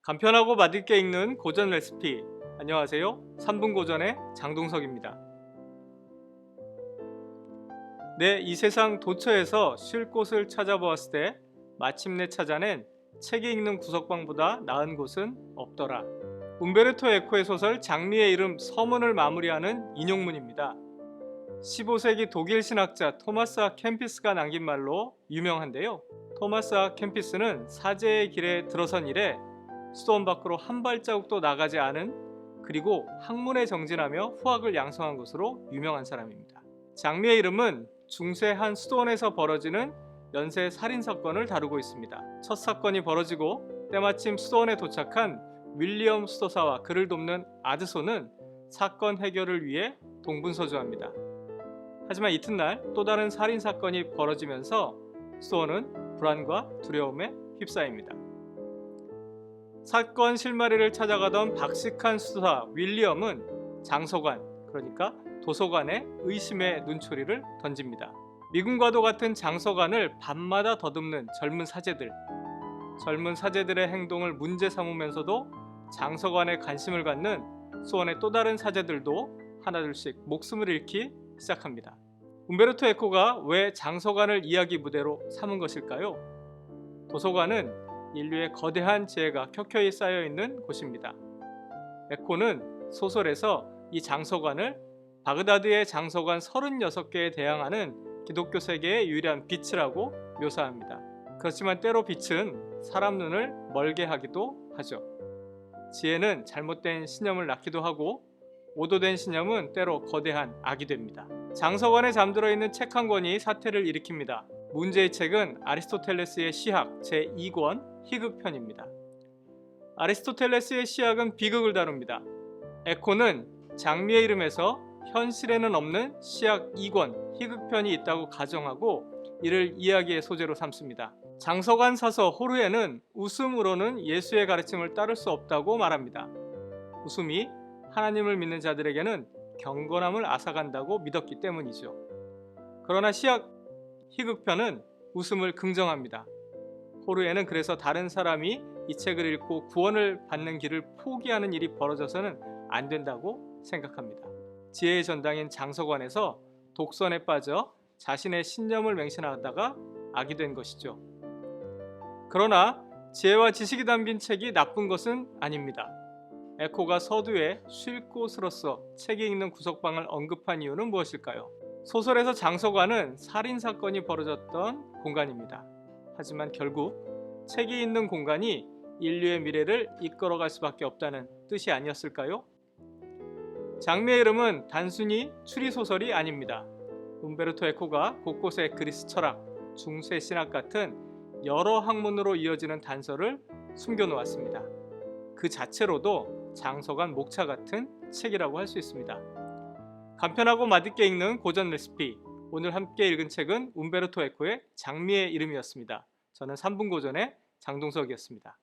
간편하고 맛있게 읽는 고전 레시피. 안녕하세요. 3분 고전의 장동석입니다. 네, 이 세상 도처에서 쉴 곳을 찾아보았을 때 마침내 찾아낸 책이 읽는 구석방보다 나은 곳은 없더라. 움베르토 에코의 소설 장미의 이름 서문을 마무리하는 인용문입니다. 15세기 독일 신학자 토마스 아 캠피스가 남긴 말로 유명한데요. 토마스 아 캠피스는 사제의 길에 들어선 이래 수도원 밖으로 한 발자국도 나가지 않은, 그리고 학문에 정진하며 후학을 양성한 것으로 유명한 사람입니다. 장미의 이름은 중세 한 수도원에서 벌어지는 연쇄 살인사건을 다루고 있습니다. 첫 사건이 벌어지고 때마침 수도원에 도착한 윌리엄 수도사와 그를 돕는 아드소는 사건 해결을 위해 동분서주합니다. 하지만 이튿날 또 다른 살인사건이 벌어지면서 수도원은 불안과 두려움에 휩싸입니다. 사건 실마리를 찾아가던 박식한 수사 윌리엄은 장서관, 그러니까 도서관에 의심의 눈초리를 던집니다. 미군과도 같은 장서관을 밤마다 더듬는 젊은 사제들의 행동을 문제 삼으면서도 장서관에 관심을 갖는 수원의 또 다른 사제들도 하나둘씩 목숨을 잃기 시작합니다. 움베르토 에코가 왜 장서관을 이야기 무대로 삼은 것일까요? 도서관은 인류의 거대한 지혜가 켜켜이 쌓여있는 곳입니다. 에코는 소설에서 이 장서관을 바그다드의 장서관 36개에 대항하는 기독교 세계의 유일한 빛이라고 묘사합니다. 그렇지만 때로 빛은 사람 눈을 멀게 하기도 하죠. 지혜는 잘못된 신념을 낳기도 하고 오도된 신념은 때로 거대한 악이 됩니다. 장서관에 잠들어 있는 책 한 권이 사태를 일으킵니다. 문제의 책은 아리스토텔레스의 시학 제2권 희극편입니다. 아리스토텔레스의 시학은 비극을 다룹니다. 에코는 장미의 이름에서 현실에는 없는 시학 2권 희극편이 있다고 가정하고 이를 이야기의 소재로 삼습니다. 장서관 사서 호르에는 웃음으로는 예수의 가르침을 따를 수 없다고 말합니다. 웃음이 하나님을 믿는 자들에게는 경건함을 앗아간다고 믿었기 때문이죠. 그러나 시학 희극편은 웃음을 긍정합니다. 호르에는 그래서 다른 사람이 이 책을 읽고 구원을 받는 길을 포기하는 일이 벌어져서는 안 된다고 생각합니다. 지혜의 전당인 장서관에서 독선에 빠져 자신의 신념을 맹신하다가 악이 된 것이죠. 그러나 지혜와 지식이 담긴 책이 나쁜 것은 아닙니다. 에코가 서두에 쉴 곳으로서 책이 읽는 구석방을 언급한 이유는 무엇일까요? 소설에서 장서관은 살인사건이 벌어졌던 공간입니다. 하지만 결국 책이 있는 공간이 인류의 미래를 이끌어갈 수밖에 없다는 뜻이 아니었을까요? 장미의 이름은 단순히 추리소설이 아닙니다. 움베르토 에코가 곳곳에 그리스 철학, 중세 신학 같은 여러 학문으로 이어지는 단서를 숨겨놓았습니다. 그 자체로도 장서관 목차 같은 책이라고 할 수 있습니다. 간편하고 맛있게 읽는 고전 레시피. 오늘 함께 읽은 책은 움베르토 에코의 장미의 이름이었습니다. 저는 3분 고전의 장동석이었습니다.